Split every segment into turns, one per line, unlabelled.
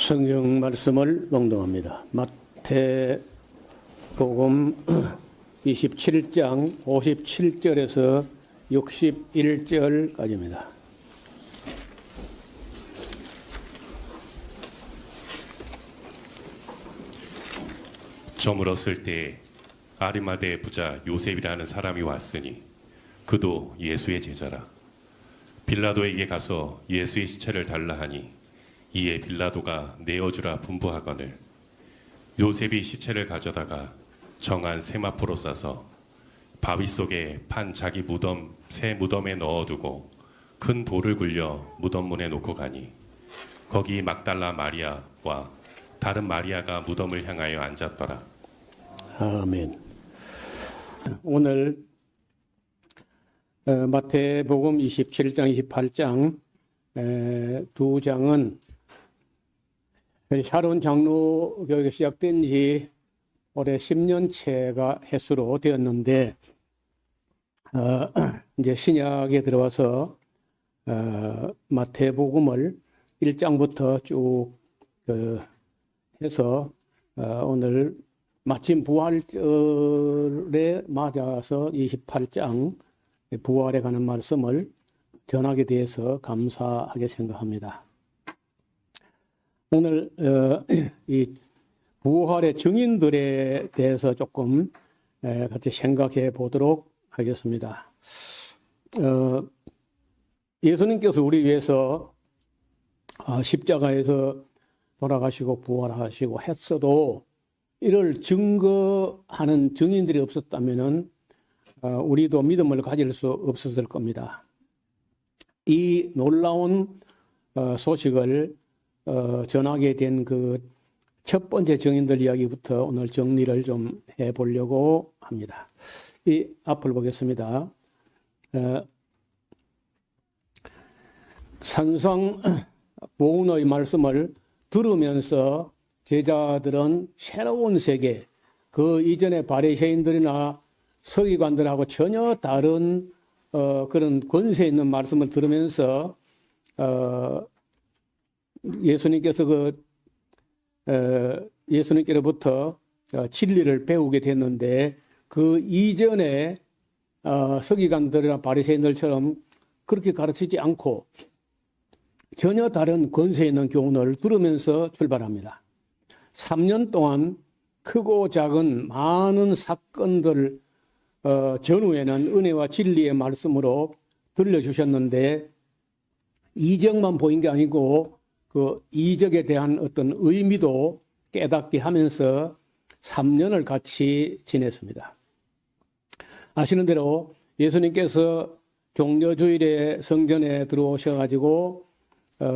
성경 말씀을 봉독합니다. 마태복음 27장 57절에서 61절까지입니다.
저물었을 때 아리마대 부자 요셉이라는 사람이 왔으니 그도 예수의 제자라. 빌라도에게 가서 예수의 시체를 달라 하니 이에 빌라도가 내어주라 분부하거늘 요셉이 시체를 가져다가 정한 세마포로 싸서 바위 속에 판 자기 새 무덤에 넣어두고 큰 돌을 굴려 무덤 문에 놓고 가니 거기 막달라 마리아와 다른 마리아가 무덤을 향하여 앉았더라.
아멘. 오늘 마태복음 27장, 28장 두 장은 샤론 장로 교육이 시작된 지 올해 10년째가 횟수로 되었는데 이제 신약에 들어와서 마태복음을 1장부터 쭉 해서 오늘 마침 부활절에 맞아서 28장 부활에 관한 말씀을 전하게 되어서 감사하게 생각합니다. 오늘 이 부활의 증인들에 대해서 조금 같이 생각해 보도록 하겠습니다. 예수님께서 우리 위해서 십자가에서 돌아가시고 부활하시고 했어도 이를 증거하는 증인들이 없었다면은 우리도 믿음을 가질 수 없었을 겁니다. 이 놀라운 소식을 전하게 된 그 첫 번째 증인들 이야기부터 오늘 정리를 좀 해보려고 합니다. 이 앞을 보겠습니다. 산상 보훈의 말씀을 들으면서 제자들은 새로운 세계, 그 이전의 바리새인들이나 서기관들하고 전혀 다른 그런 권세 있는 말씀을 들으면서 예수님께로부터 진리를 배우게 됐는데 그 이전에 서기관들이나 바리새인들처럼 그렇게 가르치지 않고 전혀 다른 권세 있는 교훈을 들으면서 출발합니다. 3년 동안 크고 작은 많은 사건들 전후에는 은혜와 진리의 말씀으로 들려주셨는데 이적만 보인 게 아니고 그 이적에 대한 어떤 의미도 깨닫게 하면서 3년을 같이 지냈습니다. 아시는 대로 예수님께서 종려주일에 성전에 들어오셔가지고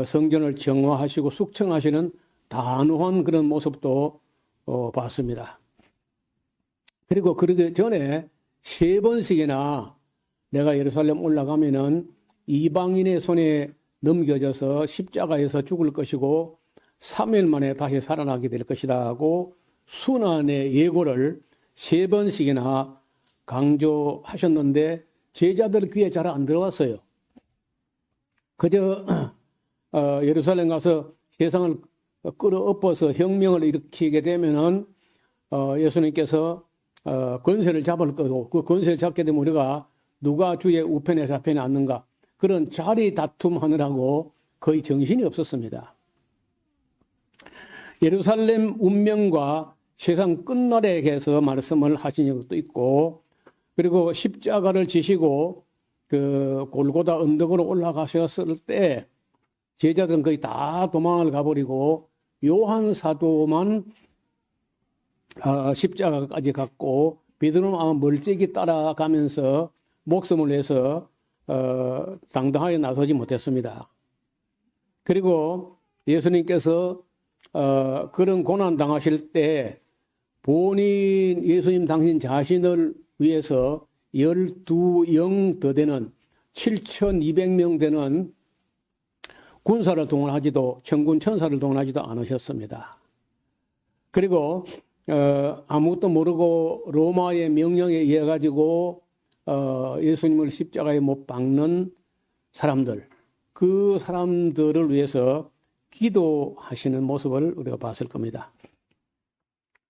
성전을 정화하시고 숙청하시는 단호한 그런 모습도 봤습니다. 그리고 그러기 전에 3번씩이나 내가 예루살렘 올라가면은 이방인의 손에 넘겨져서 십자가에서 죽을 것이고 3일 만에 다시 살아나게 될 것이다 하고 순환의 예고를 3번씩이나 강조하셨는데 제자들 귀에 잘 안 들어왔어요. 그저 예루살렘 가서 세상을 끌어엎어서 혁명을 일으키게 되면은 예수님께서 권세를 잡을 거고 그 권세를 잡게 되면 우리가 누가 주의 우편에 좌편에 앉는가 그런 자리 다툼하느라고 거의 정신이 없었습니다. 예루살렘 운명과 세상 끝날에 대해서 말씀을 하신 적도 있고 그리고 십자가를 지시고 그 골고다 언덕으로 올라가셨을 때 제자들은 거의 다 도망을 가버리고 요한 사도만 십자가까지 갔고 베드로는 아마 멀찍이 따라가면서 목숨을 내서 당당하게 나서지 못했습니다. 그리고 예수님께서 그런 고난 당하실 때 본인 예수님 당신 자신을 위해서 12영 더 되는 7,200명 되는 군사를 동원하지도 천군 천사를 동원하지도 않으셨습니다. 그리고 아무것도 모르고 로마의 명령에 의해 가지고 예수님을 십자가에 못 박는 사람들, 그 사람들을 위해서 기도하시는 모습을 우리가 봤을 겁니다.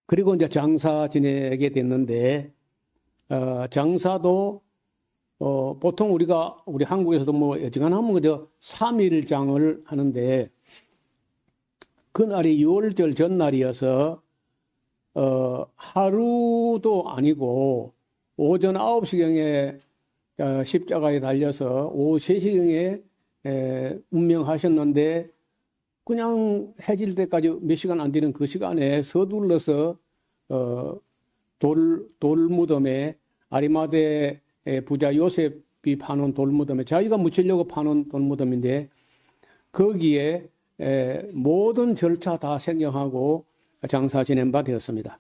그리고 이제 장사 지내게 됐는데, 장사도, 보통 우리 한국에서도 뭐, 여지간하면 그저 3일장을 하는데, 그날이 6월절 전날이어서, 하루도 아니고, 오전 9시경에 십자가에 달려서 오후 3시경에 운명하셨는데, 그냥 해질 때까지 몇 시간 안 되는 그 시간에 서둘러서 돌무덤에 아리마대 부자 요셉이 파놓은 돌무덤에 자기가 묻히려고 파놓은 돌무덤인데 거기에 모든 절차 다 생경하고 장사 지낸 바 되었습니다.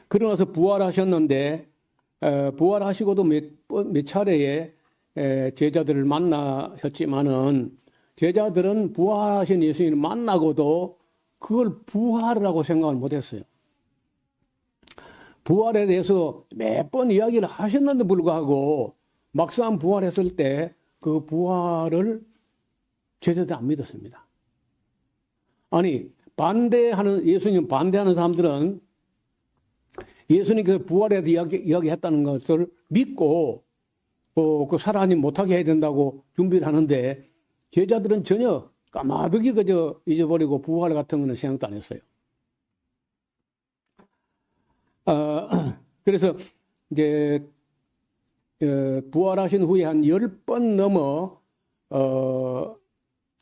그러나서 부활하셨는데 부활하시고도 몇 차례에 제자들을 만나셨지만은 제자들은 부활하신 예수님을 만나고도 그걸 부활이라고 생각을 못했어요. 부활에 대해서 몇 번 이야기를 하셨는데 불구하고 막상 부활했을 때 그 부활을 제자들이 안 믿었습니다. 아니 예수님 반대하는 사람들은 예수님께서 부활에 대해 이야기했다는 것을 믿고 그 살아나지 못하게 해야 된다고 준비를 하는데 제자들은 전혀 까마득히 그저 잊어버리고 부활 같은 거는 생각도 안 했어요. 그래서 이제 부활하신 후에 한 10번 넘어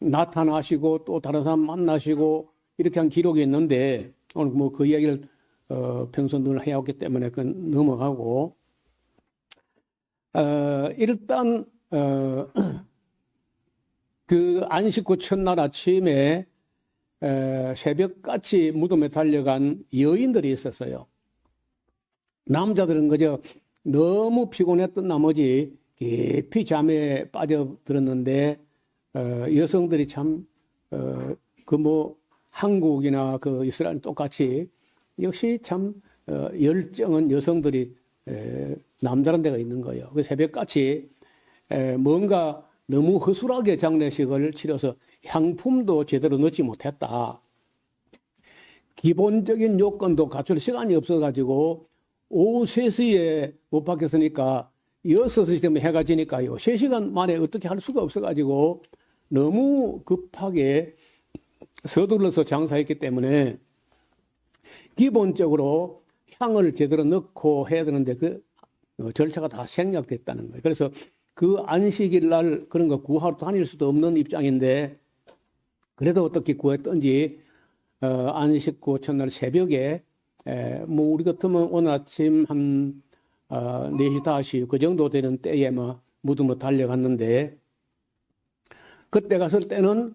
나타나시고 또 다른 사람 만나시고 이렇게 한 기록이 있는데 오늘 뭐 그 이야기를 평소 늘 해왔기 때문에 그건 넘어가고 일단 그 안식 후 첫날 아침에 새벽같이 무덤에 달려간 여인들이 있었어요. 남자들은 그저 너무 피곤했던 나머지 깊이 잠에 빠져들었는데 여성들이 참 그 뭐 한국이나 그 이스라엘 똑같이 역시 참 열정은 여성들이 남다른 데가 있는 거예요. 그 새벽같이 뭔가 너무 허술하게 장례식을 치러서 향품도 제대로 넣지 못했다. 기본적인 요건도 갖출 시간이 없어가지고 오후 3시에 못 박혔으니까 6시 되면 해가 지니까요. 3시간 만에 어떻게 할 수가 없어가지고 너무 급하게 서둘러서 장사했기 때문에 기본적으로 향을 제대로 넣고 해야 되는데 그 절차가 다 생략됐다는 거예요. 그래서 그 안식일 날 그런 거 구하러 다닐 수도 없는 입장인데 그래도 어떻게 구했던지 안식 후 첫날 새벽에 뭐 우리 같으면 오늘 아침 한 4시, 5시 그 정도 되는 때에 뭐 무덤으로 달려갔는데 그때 갔을 때는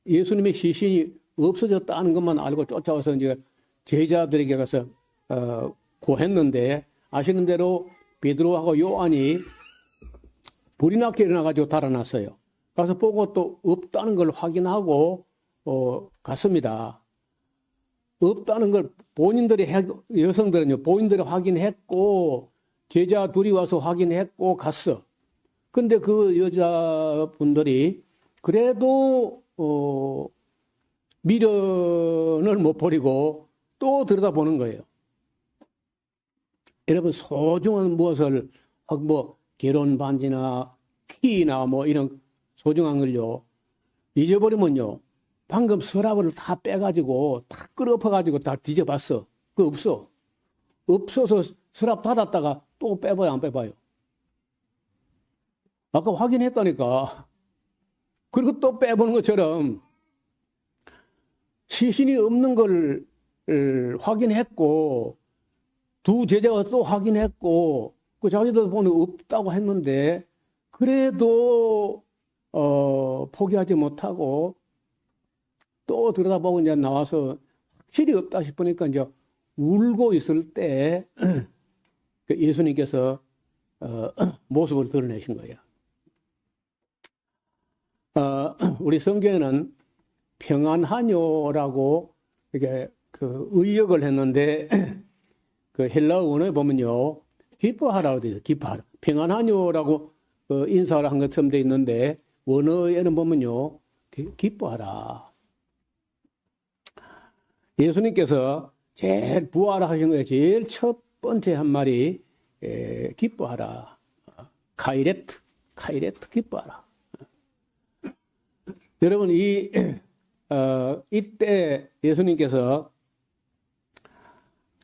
예수님의 시신이 없어졌다는 것만 알고 쫓아와서 이제 제자들에게 가서 고했는데 아시는 대로 베드로하고 요한이 불이 나게 일어나가지고 달아났어요. 가서 보고 또 없다는 걸 확인하고 갔습니다. 없다는 걸 여성들은요 본인들이 확인했고 제자 둘이 와서 확인했고 갔어. 근데 그 여자분들이 그래도 미련을 못 버리고 또 들여다보는 거예요. 여러분 소중한 무엇을 뭐 결혼 반지나 키나 뭐 이런 소중한 걸요 잊어버리면요 방금 서랍을 다 빼가지고 다 끌어엎어가지고 다 뒤져봤어. 그거 없어. 없어서 서랍 닫았다가 또 빼봐요 안 빼봐요. 아까 확인했다니까. 그리고 또 빼보는 것처럼 시신이 없는 걸 확인했고 두 제자가 또 확인했고 그 자기들 보니 없다고 했는데 그래도 포기하지 못하고 또 들여다보고 이제 나와서 확실히 없다 싶으니까 이제 울고 있을 때 예수님께서 모습을 드러내신 거예요. 우리 성경에는 평안하뇨라고 이게 그 의역을 했는데 그 헬라어 원어에 보면요 기뻐하라고 되어 있어요. 기뻐하라. 평안하뇨라고 인사를 한 것처럼 돼 있는데 원어에는 보면요. 기뻐하라. 예수님께서 제일 부활하신 거에 제일 첫 번째 한 말이 기뻐하라. 카이레트 기뻐하라. 여러분 이때 예수님께서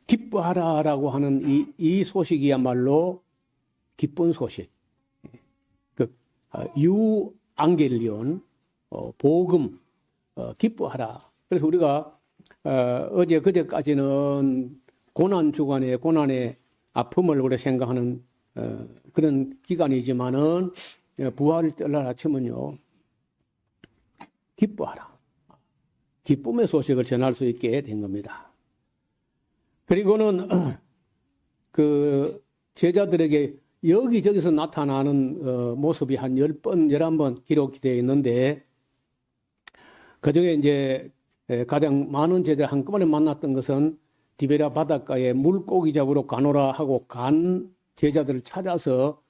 기뻐하라라고 하는 이 소식이야말로 기쁜 소식. 유앙겔리온 복음 기뻐하라. 그래서 우리가 어제 그제까지는 고난 주간에 고난의 아픔을 우리 생각하는 그런 기간이지만은 부활을 떠날 아침은요 기뻐하라. 기쁨의 소식을 전할 수 있게 된 겁니다. 그리고는 그 제자들에게 여기저기서 나타나는 모습이 한 10번, 11번 기록이 되어 있는데 그중에 이제 가장 많은 제자를 한꺼번에 만났던 것은 디베랴 바닷가에 물고기 잡으러 가노라 하고 간 제자들을 찾아서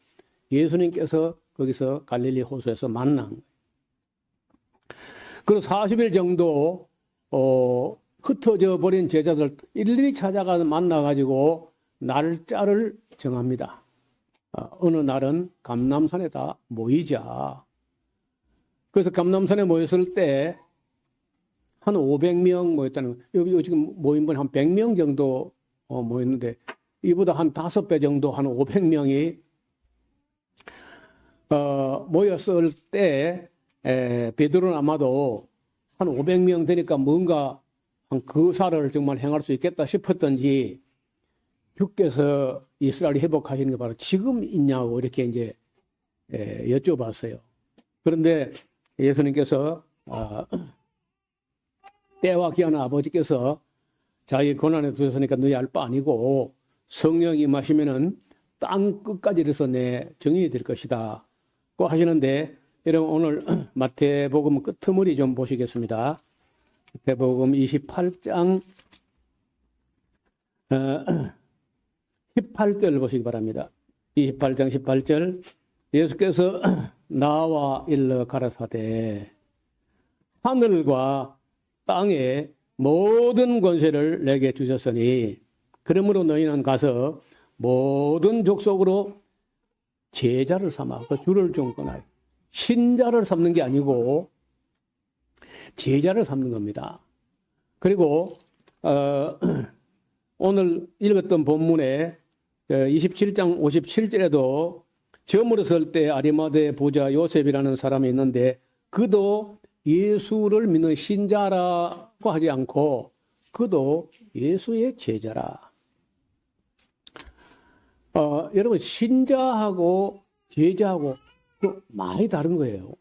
예수님께서 거기서 갈릴리 호수에서 만난 거예요. 그리고 40일 정도 흩어져 버린 제자들 일일이 찾아가 만나가지고 날짜를 정합니다. 어느 날은 감람산에다 모이자. 그래서 감람산에 모였을 때 한 500명 모였다는, 여기 지금 모인 분 한 100명 정도 모였는데 이보다 한 5배 정도 한 500명이 모였을 때 베드로는 아마도 한 500명 되니까 뭔가 한 거사를 정말 행할 수 있겠다 싶었던지 주께서 이스라엘을 회복하시는 게 바로 지금 있냐고 이렇게 이제 여쭤봤어요. 그런데 예수님께서 때와 기한한 아버지께서 자기 고난에 두셨으니까 너희 알 바 아니고 성령이 임하시면은 땅 끝까지 이르서 내 정인이 될 것이다 고 하시는데 여러분 오늘 마태복음 끄트머리 좀 보시겠습니다. 마태복음 28장 18절 보시기 바랍니다. 28장 18절 예수께서 나와 일러 가라사대 하늘과 땅의 모든 권세를 내게 주셨으니 그러므로 너희는 가서 모든 족속으로 제자를 삼아 그 줄을 좀 끊어요. 신자를 삼는 게 아니고 제자를 삼는 겁니다. 그리고 오늘 읽었던 본문에 27장 57절에도 저물었을 때 아리마대 부자 요셉이라는 사람이 있는데 그도 예수를 믿는 신자라고 하지 않고 그도 예수의 제자라. 여러분 신자하고 제자하고 많이 다른 거예요.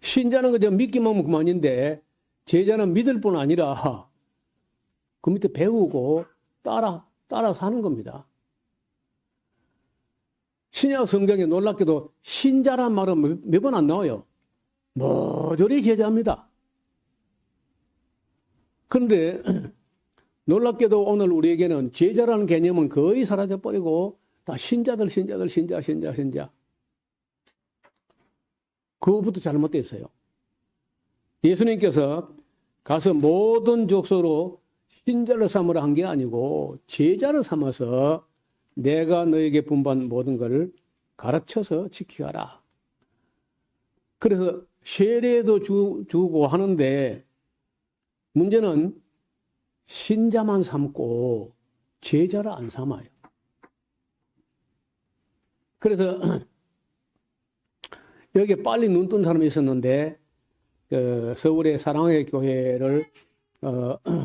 신자는 그저 믿기만 하면 그만인데 제자는 믿을 뿐 아니라 그 밑에 배우고 따라 사는 겁니다. 신약 성경에 놀랍게도 신자란 말은 몇 번 안 나와요. 모조리 제자입니다. 그런데 놀랍게도 오늘 우리에게는 제자라는 개념은 거의 사라져버리고 다 신자. 그거부터 잘못되어 있어요. 예수님께서 가서 모든 족속으로 신자를 삼으라 한 게 아니고 제자를 삼아서 내가 너에게 분부한 모든 것을 가르쳐서 지키라. 그래서 세례도 주고 하는데 문제는 신자만 삼고 제자를 안 삼아요. 그래서 여기에 빨리 눈 뜬 사람이 있었는데 서울의 사랑의 교회를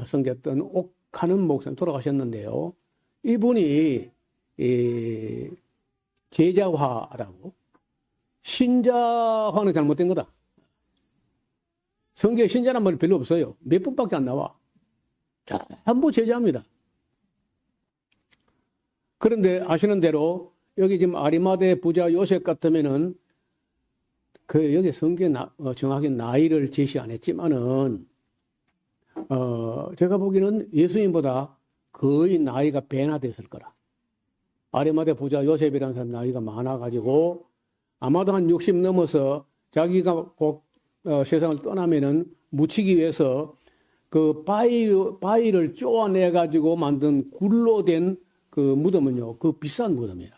섬겼던 옥하는 목사님 돌아가셨는데요. 이분이 제자화라고 신자화는 잘못된 거다. 성경에 신자란 말이 별로 없어요. 몇 분밖에 안 나와. 전부 제자입니다. 그런데 아시는 대로 여기 지금 아리마대 부자 요셉 같으면은 여기 성경에 정확히 나이를 제시 안 했지만은 제가 보기에는 예수님보다 거의 나이가 배나 됐을 거라. 아리마대 부자 요셉이라는 사람 나이가 많아가지고 아마도 한 60 넘어서 자기가 곧 세상을 떠나면은 묻히기 위해서 그 바위를 쪼아내가지고 만든 굴로 된 그 무덤은요, 그 비싼 무덤이에요.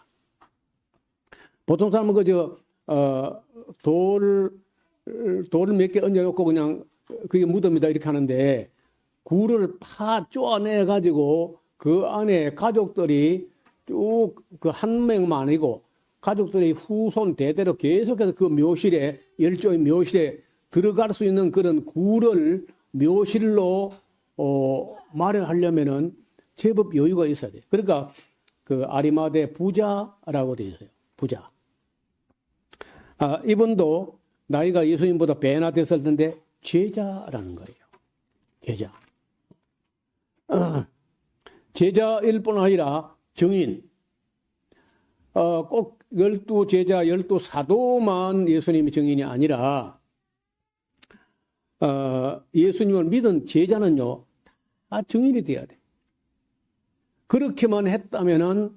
보통 사람은 돌을 몇 개 얹어놓고 그냥 그게 무덤이다 이렇게 하는데 굴을 쪼아내가지고 그 안에 가족들이 쭉 그 한 명만 아니고 가족들이 후손 대대로 계속해서 그 묘실에 열조의 묘실에 들어갈 수 있는 그런 굴을 묘실로 마련하려면은 제법 여유가 있어야 돼. 그러니까 그 아리마대 부자라고 되어 있어요. 부자. 이분도 나이가 예수님보다 배나 됐을 텐데 제자라는 거예요. 제자. 제자일 뿐 아니라 증인. 꼭 12제자, 12사도만 예수님이 증인이 아니라 예수님을 믿은 제자는요, 다 증인이 돼야 돼. 그렇게만 했다면은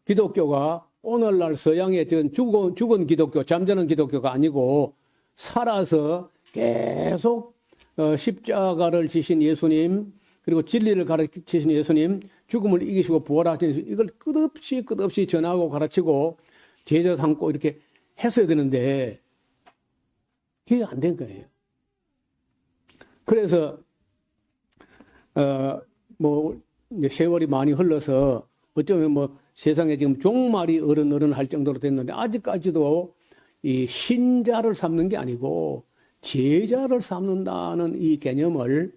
기독교가 오늘날 서양의 죽은 기독교, 잠자는 기독교가 아니고 살아서 계속 십자가를 지신 예수님, 그리고 진리를 가르치신 예수님, 죽음을 이기시고 부활하신 예수님, 이걸 끝없이 전하고 가르치고 제자 삼고 이렇게 했어야 되는데 그게 안 된 거예요. 그래서 세월이 많이 흘러서 어쩌면 세상에 지금 종말이 어른 할 정도로 됐는데 아직까지도 이 신자를 삼는 게 아니고 제자를 삼는다는 이 개념을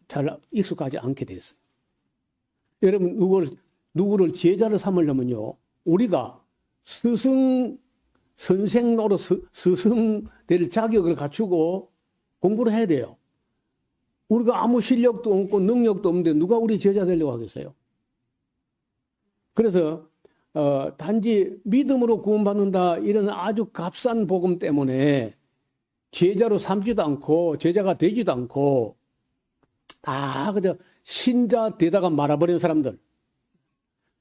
잘 익숙하지 않게 됐어요. 여러분, 누구를 제자를 삼으려면요, 우리가 선생 노릇 스승 될 자격을 갖추고 공부를 해야 돼요. 우리가 아무 실력도 없고 능력도 없는데 누가 우리 제자 되려고 하겠어요? 그래서 단지 믿음으로 구원받는다 이런 아주 값싼 복음 때문에 제자로 삼지도 않고 제자가 되지도 않고 다 그저 신자 되다가 말아버린 사람들,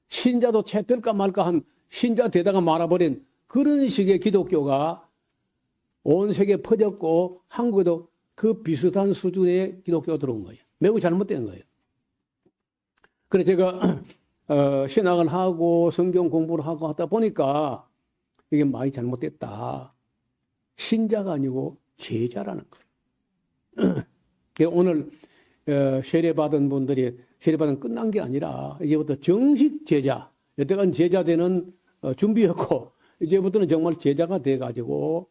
신자도 채 될까 말까 한 신자 되다가 말아버린 그런 식의 기독교가 온 세계에 퍼졌고 한국에도 그 비슷한 수준의 기독교가 들어온 거예요. 매우 잘못된 거예요. 그래서 제가 신학을 하고 성경 공부를 하고 하다 보니까 이게 많이 잘못됐다. 신자가 아니고 제자라는 거예요. 오늘 세례받은 분들이 세례받은 끝난 게 아니라 이제부터 정식 제자, 여태까지 제자 되는 준비였고 이제부터는 정말 제자가 돼가지고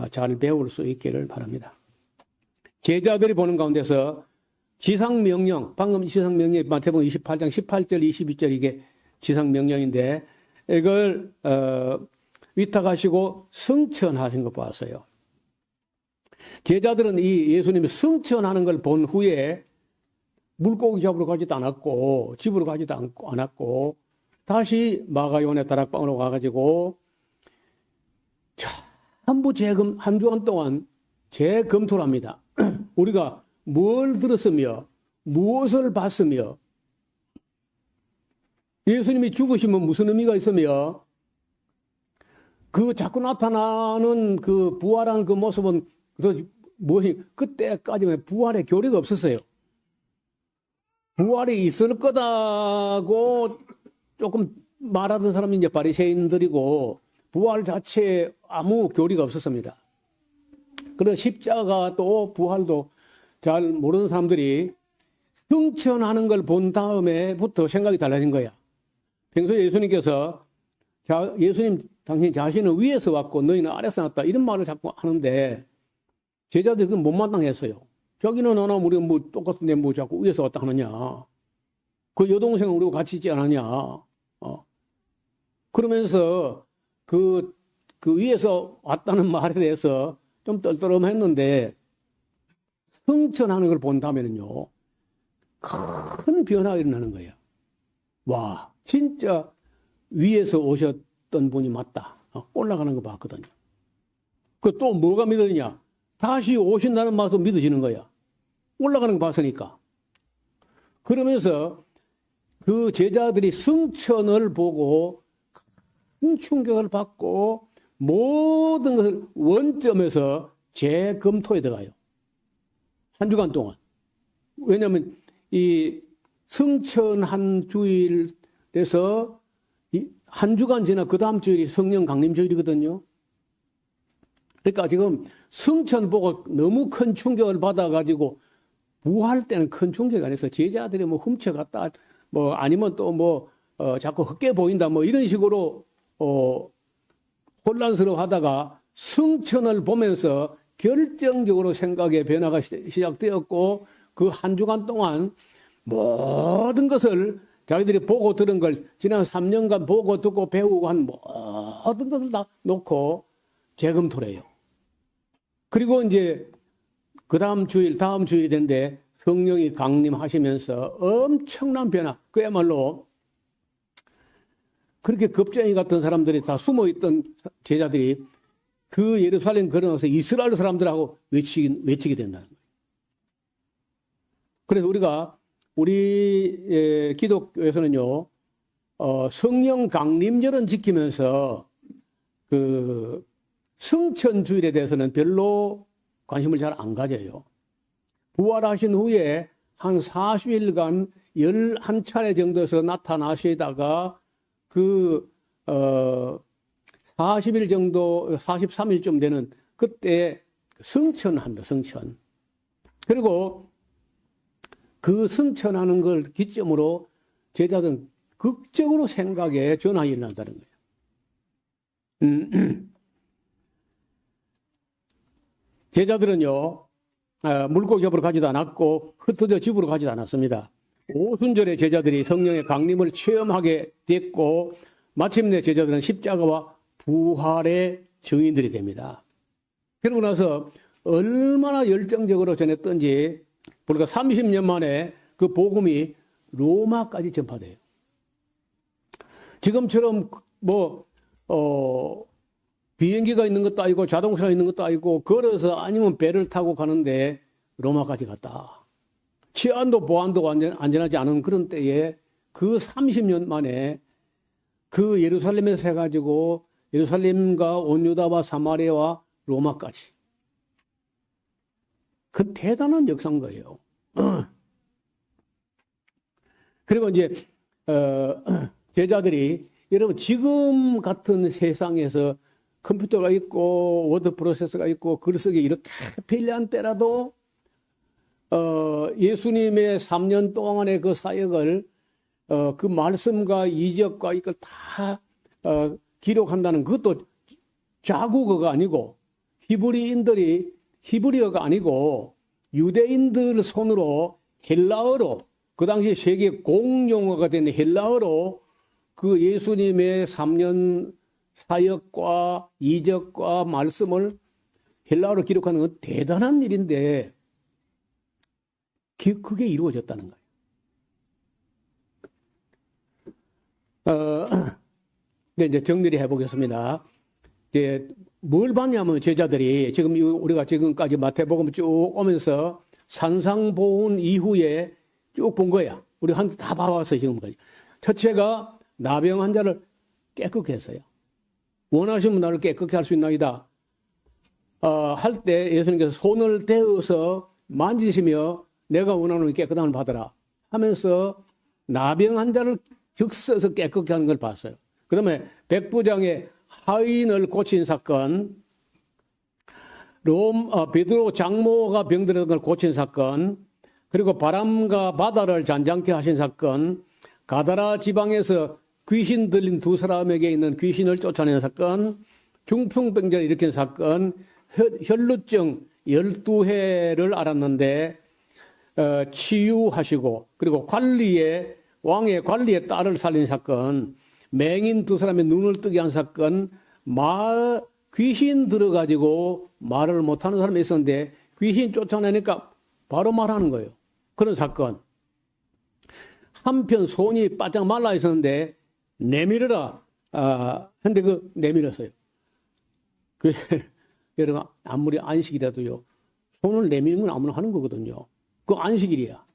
잘 배울 수 있기를 바랍니다. 제자들이 보는 가운데서 지상명령, 방금 지상명령이 마태복음 28장 18절 22절 이게 지상명령인데 이걸 위탁하시고 성천하신 것 봤어요. 제자들은 이 예수님이 성천하는 걸 본 후에 물고기 잡으러 가지도 않았고 집으로 가지도 않았고 다시 마가요네 다락방으로 가가지고 전부 재검 한 주간 동안 재검토를 합니다. 우리가 뭘 들었으며 무엇을 봤으며 예수님이 죽으시면 무슨 의미가 있으며 그 자꾸 나타나는 그 부활한 그 모습은 무엇이 그때까지는 부활의 교리가 없었어요. 부활이 있을 거다고 조금 말하던 사람이 이제 바리새인들이고 부활 자체에 아무 교리가 없었습니다. 그런 십자가 또 부활도 잘 모르는 사람들이 승천하는 걸 본 다음에부터 생각이 달라진 거야. 평소에 예수님께서 예수님 당신 자신은 위에서 왔고 너희는 아래서 났다 이런 말을 자꾸 하는데 제자들이 그건 못마땅했어요. 자기는 하나 우리 똑같은데 자꾸 위에서 왔다 하느냐. 그 여동생은 우리가 같이 있지 않았냐. 그러면서 그 위에서 왔다는 말에 대해서 좀 떨떠름했는데 승천하는 걸 본다면요 큰 변화가 일어나는 거예요. 와, 진짜 위에서 오셨던 분이 맞다. 올라가는 거 봤거든요. 그 또 뭐가 믿어지냐? 다시 오신다는 말도 믿어지는 거야. 올라가는 거 봤으니까. 그러면서 그 제자들이 승천을 보고 큰 충격을 받고 모든 것을 원점에서 재검토에 들어가요. 한 주간 동안. 왜냐하면 이 승천 한 주일에서 한 주간 지나 그 다음 주일이 성령 강림 주일이거든요. 그러니까 지금 승천 보고 너무 큰 충격을 받아가지고 부활 때는 큰 충격이 아니어서 제자들이 뭐 훔쳐갔다 뭐 아니면 또 뭐 자꾸 헛게 보인다 뭐 이런 식으로 혼란스러워 하다가 승천을 보면서 결정적으로 생각의 변화가 시작되었고 그 한 주간 동안 모든 것을 자기들이 보고 들은 걸 지난 3년간 보고 듣고 배우고 한 모든 것을 다 놓고 재검토를 해요. 그리고 이제 그 다음 주일이 된데 성령이 강림하시면서 엄청난 변화, 그야말로 그렇게 겁쟁이 같은 사람들이 다 숨어있던 제자들이 그 예루살렘 걸어나서 이스라엘 사람들하고 외치게 된다는 거예요. 그래서 우리 기독교에서는요, 성령 강림절은 지키면서 그 승천주일에 대해서는 별로 관심을 잘 안 가져요. 부활하신 후에 한 40일간 11차례 정도에서 나타나시다가 그 40일 정도, 43일쯤 되는 그때 승천합니다. 승천. 그리고 그 승천하는 걸 기점으로 제자들은 극적으로 생각에 전환이 일어난다는 거예요. 제자들은요, 물고기 잡으러 가지도 않았고 흩어져 집으로 가지도 않았습니다. 오순절에 제자들이 성령의 강림을 체험하게 됐고 마침내 제자들은 십자가와 부활의 증인들이 됩니다. 그러고 나서 얼마나 열정적으로 전했던지 불과 30년 만에 그 복음이 로마까지 전파돼요. 지금처럼 비행기가 있는 것도 아니고 자동차가 있는 것도 아니고 걸어서 아니면 배를 타고 가는데 로마까지 갔다. 치안도 보안도 안전하지 않은 그런 때에 그 30년 만에 그 예루살렘에서 해가지고 예루살렘과 온유다와 사마리아와 로마까지. 그 대단한 역사인 거예요. 그리고 이제 제자들이 여러분 지금 같은 세상에서 컴퓨터가 있고 워드 프로세서가 있고 글쓰기 이렇게 편리한 때라도 예수님의 3년 동안의 그 사역을 그 말씀과 이적과 이걸 다 기록한다는 그것도 자국어가 아니고 히브리어가 아니고 유대인들 손으로 헬라어로 그 당시 세계 공용어가 된 헬라어로 그 예수님의 3년 사역과 이적과 말씀을 헬라어로 기록하는 건 대단한 일인데 그게 이루어졌다는 거예요. 이제 정리를 해보겠습니다. 이제 뭘 봤냐면 제자들이 지금 우리가 지금까지 마태복음 쭉 오면서 산상보훈 이후에 쭉 본 거야. 우리 한 다 봐왔어요 지금까지. 첫째가 나병 환자를 깨끗게 했어요. 원하시면 나를 깨끗게 할 수 있나이다. 할 때 예수님께서 손을 대어서 만지시며 내가 원하는 깨끗함을 받아라 하면서 나병 환자를 적셔서 깨끗게 하는 걸 봤어요. 그 다음에 백부장의 하인을 고친 사건, 베드로 장모가 병들었던 걸 고친 사건, 그리고 바람과 바다를 잔잔케 하신 사건, 가다라 지방에서 귀신 들린 두 사람에게 있는 귀신을 쫓아내는 사건, 중풍병자를 일으킨 사건, 혈루증 12회를 알았는데 치유하시고, 그리고 왕의 관리의 딸을 살린 사건, 맹인 두 사람의 눈을 뜨게 한 사건, 귀신 들어가지고 말을 못하는 사람이 있었는데 귀신 쫓아내니까 바로 말하는 거예요. 그런 사건. 한편 손이 바짝 말라 있었는데 내밀어라. 근데 내밀었어요. 여러분 아무리 안식이라도요. 손을 내미는 건 아무나 하는 거거든요. 그 안식일이야.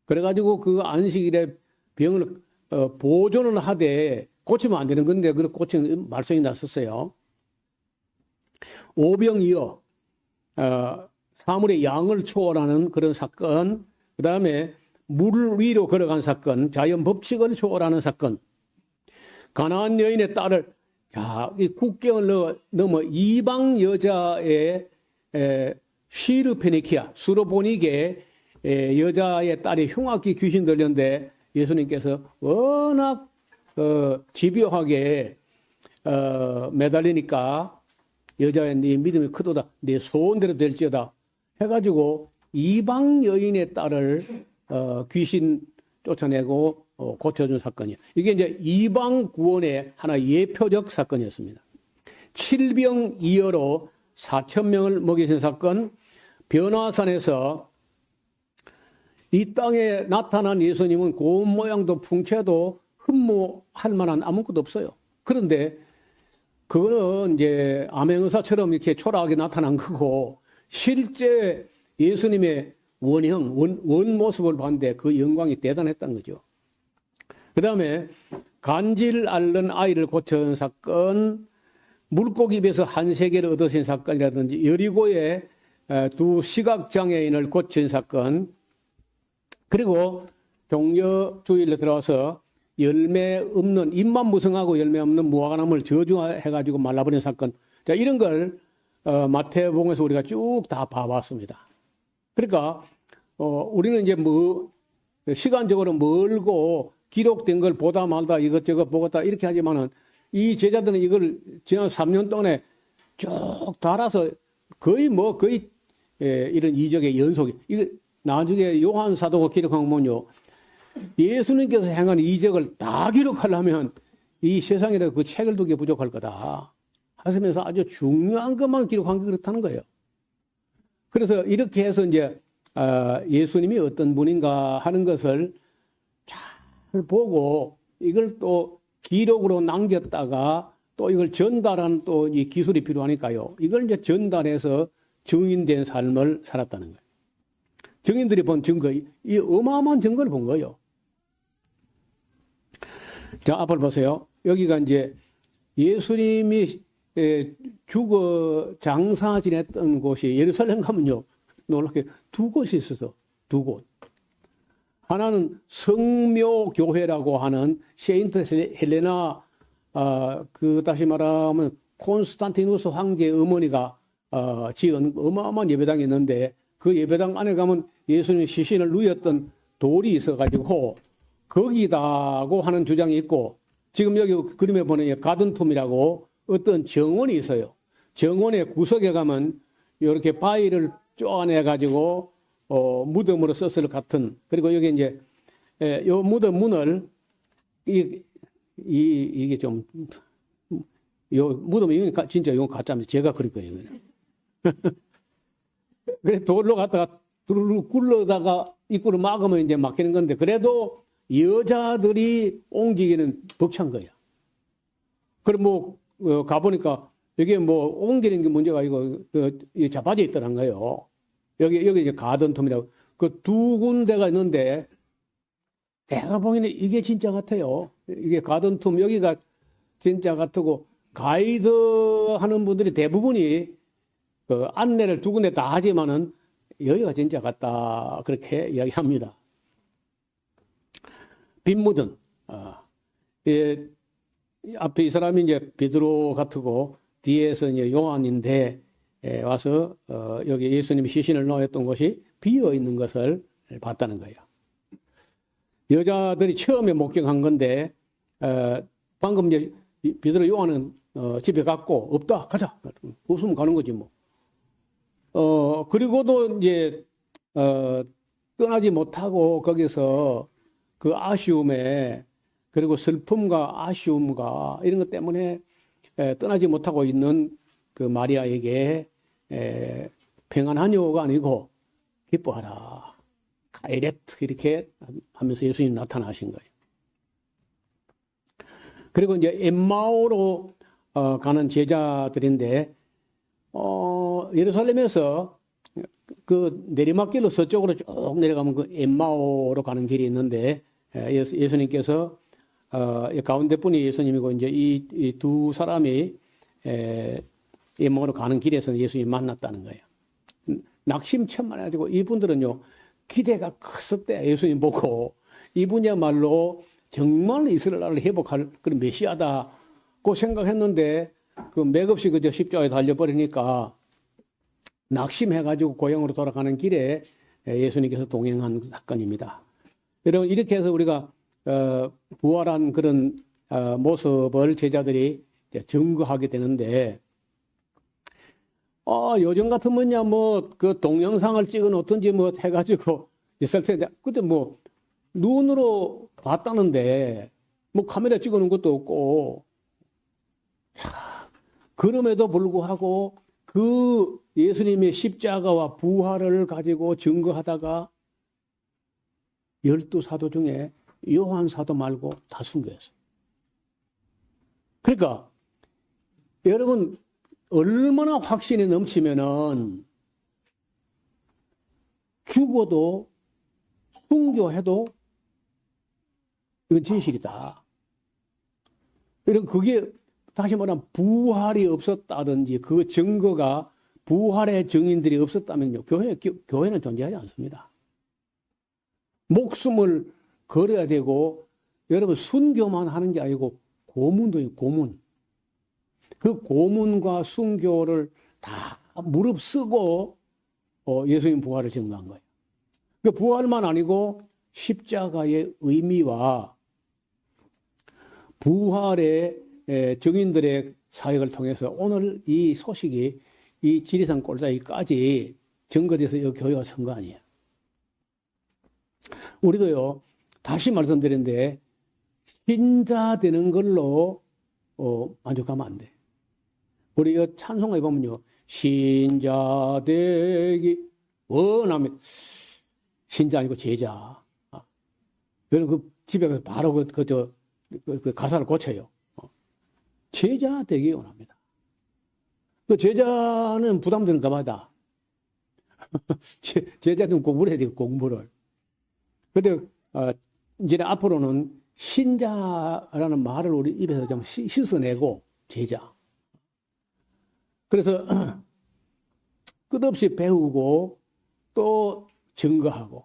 그래가지고 그 안식일에 병을 보존을 하되 고치면 안 되는 건데 그 고치는 말썽이 났었어요. 오병이어 사물의 양을 초월하는 그런 사건, 그 다음에 물 위로 걸어간 사건, 자연 법칙을 초월하는 사건, 가나안 여인의 딸을 이 국경을 넘어 이방 여자의 시르페니키아, 수로보니게 여자의 딸이 흉악기 귀신 들렸는데 예수님께서 워낙 집요하게 매달리니까 여자의 네 믿음이 크도다, 네 소원대로 될지어다 해가지고 이방 여인의 딸을 귀신 쫓아내고 고쳐준 사건이에요. 이게 이제 이방 구원의 하나의 예표적 사건이었습니다. 7병2여로 4,000명을 먹이신 사건, 변화산에서 이 땅에 나타난 예수님은 고운 모양도 풍채도 흠모할 만한 아무것도 없어요. 그런데 그거는 이제 암행의사처럼 이렇게 초라하게 나타난 거고, 실제 예수님의 원 모습을 봤는데 그 영광이 대단했던 거죠. 그 다음에 간질 앓는 아이를 고쳐준 사건, 물고기 입에서 한 세계를 얻으신 사건이라든지, 여리고의 두 시각장애인을 고친 사건, 그리고 종려주일에 들어와서 열매 없는, 잎만 무성하고 열매 없는 무화과나무를 저주해가지고 말라버린 사건. 자, 이런 걸 마태복음에서 우리가 쭉 다 봐왔습니다. 그러니까 우리는 이제 시간적으로 멀고 기록된 걸 보다 말다 이것저것 보겠다 이렇게 하지만은 이 제자들은 이걸 지난 3년 동안에 쭉 달아서 거의 이런 이적의 연속이, 이거 나중에 요한 사도가 기록한 거 보면요, 예수님께서 행한 이적을 다 기록하려면 이 세상에 그 책을 두기 부족할 거다 하시면서 아주 중요한 것만 기록한 게 그렇다는 거예요. 그래서 이렇게 해서 이제 예수님이 어떤 분인가 하는 것을 잘 보고 이걸 또 기록으로 남겼다가 또 이걸 전달하는 또 이 기술이 필요하니까요. 이걸 이제 전달해서 증인된 삶을 살았다는 거예요. 증인들이 본 증거, 이 어마어마한 증거를 본 거예요. 자, 앞을 보세요. 여기가 이제 예수님이 죽어 장사 지냈던 곳이 예루살렘 가면요, 놀랍게 두 곳이 있어서 두 곳. 하나는 성묘교회라고 하는 세인트 헬레나, 다시 말하면 콘스탄티누스 황제의 어머니가 지은 어마어마한 예배당이 있는데, 그 예배당 안에 가면 예수님 시신을 누였던 돌이 있어가지고 거기다고 하는 주장이 있고, 지금 여기 그림에 보는 가든툼이라고 어떤 정원이 있어요. 정원의 구석에 가면 이렇게 바위를 쪼아내가지고 무덤으로 썼을 같은, 그리고 여기 이제 요 무덤 문을 이게 좀 요 무덤이 이건 진짜 이건 가짜입니다. 제가 그릴 거예요. 그래 돌로 갖다가 두루루 굴러다가 입구를 막으면 이제 막히는 건데, 그래도 여자들이 옮기기는 벅찬 거야. 그럼 가보니까 여기 옮기는 게 문제가 아니고 자빠져 있더란 거예요. 여기 이제 가든텀이라고 그 두 군데가 있는데, 내가 보기에는 이게 진짜 같아요. 이게 가든텀 여기가 진짜 같고, 가이드 하는 분들이 대부분이 안내를 두 군데 다 하지만은 여기가 진짜 같다 그렇게 이야기합니다. 빈무덤. 앞에 이 사람이 이제 베드로 같고 뒤에서 이제 요한인데 와서 여기 예수님이 시신을 놓았던 곳이 비어 있는 것을 봤다는 거예요. 여자들이 처음에 목격한 건데 방금 이제 베드로 요한은 집에 갔고 없다 가자 웃으면 가는 거지 뭐. 그리고도 이제 떠나지 못하고 거기서 그 아쉬움에, 그리고 슬픔과 아쉬움과 이런 것 때문에 떠나지 못하고 있는 그 마리아에게 평안하냐가 아니고 기뻐하라 가이레트 이렇게 하면서 예수님이 나타나신 거예요. 그리고 이제 엠마오로 가는 제자들인데 예루살렘에서 그 내리막길로 서쪽으로 쭉 내려가면 그 엠마오로 가는 길이 있는데, 예수님께서 이 가운데 분이 예수님이고 이제 이 두 사람이 예목으로 가는 길에서 예수님 만났다는 거예요. 낙심천만해가지고 이분들은요 기대가 컸었대. 예수님 보고 이분이야말로 정말 이스라엘 나라를 회복할 그런 메시아다고 생각했는데 그 맥없이 그저 십자가에 달려버리니까 낙심해가지고 고향으로 돌아가는 길에 예수님께서 동행한 사건입니다. 여러분 이렇게 해서 우리가 부활한 그런 모습을 제자들이 증거하게 되는데 요즘 같으면야 뭐 그 동영상을 찍어 놓든지 뭐 해가지고 있을 텐데 그때 뭐 눈으로 봤다는데 뭐 카메라 찍어 놓은 것도 없고 그럼에도 불구하고 그 예수님의 십자가와 부활을 가지고 증거하다가 12사도 중에 요한 사도 말고 다 순교했어요. 그러니까 여러분 얼마나 확신이 넘치면은 죽어도 순교해도 이건 진실이다. 이런 그게 다시 말하면 부활이 없었다든지 그 증거가 부활의 증인들이 없었다면요 교회는 존재하지 않습니다. 목숨을 걸어야 되고 여러분 순교만 하는 게 아니고 고문도 있고 고문. 그 고문과 순교를 다 무릅쓰고 예수님 부활을 증거한 거예요. 그 부활만 아니고 십자가의 의미와 부활의 증인들의 사역을 통해서 오늘 이 소식이 이 지리산 골짜기까지 증거돼서 이 교회가 선 거 아니에요. 우리도요 다시 말씀드렸는데 신자 되는 걸로 만족하면 안 돼. 우리 이 찬송가에 보면요 신자 되기 원하면 신자 아니고 제자. 여러분 그 집에 가서 바로 그 가사를 고쳐요. 제자 되기 원합니다. 그 제자는 부담되는가 봐다. 제자는 공부를 해야 돼요, 공부를. 근데 이제 앞으로는 신자라는 말을 우리 입에서 좀 씻어내고 제자. 그래서 끝없이 배우고 또 증거하고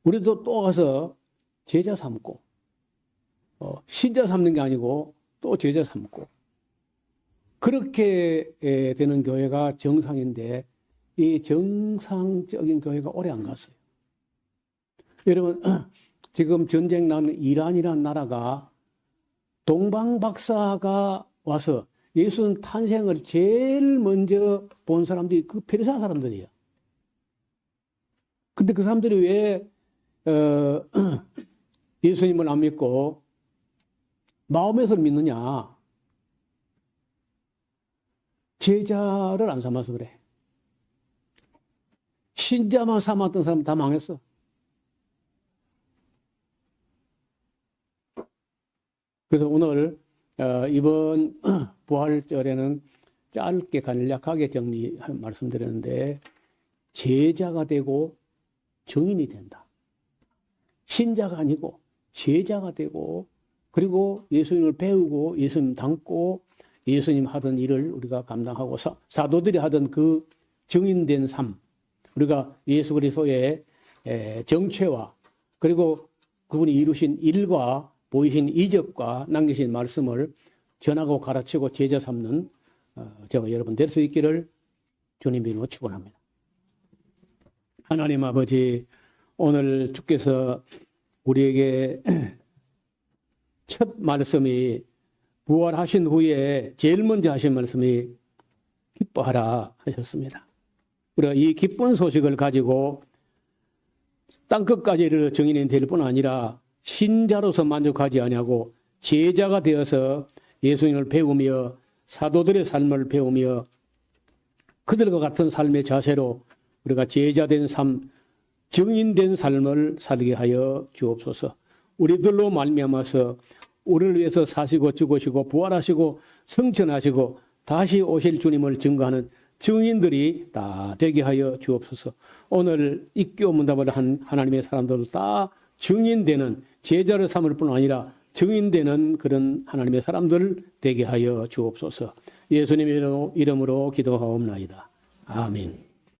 우리도 또 가서 제자 삼고 신자 삼는 게 아니고 또 제자 삼고 그렇게 되는 교회가 정상인데 이 정상적인 교회가 오래 안 갔어요. 여러분 지금 전쟁 난 이란이라는 나라가 동방박사가 와서 예수 탄생을 제일 먼저 본 사람들이 그 페르시아 사람들이에요. 근데 그 사람들이 왜 예수님을 안 믿고 마음에서 믿느냐? 제자를 안 삼아서 그래. 신자만 삼았던 사람 다 망했어. 그래서 오늘 이번 부활절에는 짧게 간략하게 말씀드렸는데 제자가 되고 증인이 된다. 신자가 아니고 제자가 되고 그리고 예수님을 배우고 예수님 닮고 예수님 하던 일을 우리가 감당하고 사도들이 하던 그 증인된 삶 우리가 예수 그리스도의 정체와 그리고 그분이 이루신 일과 보이신 이적과 남기신 말씀을 전하고 가르치고 제자 삼는 저와 여러분 될 수 있기를 주님 이름으로 축원합니다. 하나님 아버지 오늘 주께서 우리에게 첫 말씀이 부활하신 후에 제일 먼저 하신 말씀이 기뻐하라 하셨습니다. 우리가 이 기쁜 소식을 가지고 땅끝까지 이르러 증인이 될 뿐 아니라 신자로서 만족하지 아니하고 제자가 되어서 예수님을 배우며 사도들의 삶을 배우며 그들과 같은 삶의 자세로 우리가 제자된 삶, 증인된 삶을 살게 하여 주옵소서. 우리들로 말미암아서 우리를 위해서 사시고 죽으시고 부활하시고 성천하시고 다시 오실 주님을 증거하는 증인들이 다 되게 하여 주옵소서. 오늘 입교 문답을 한 하나님의 사람들도 다 증인되는 제자를 삼을 뿐 아니라 증인되는 그런 하나님의 사람들 되게 하여 주옵소서. 예수님의 이름으로 기도하옵나이다. 아멘.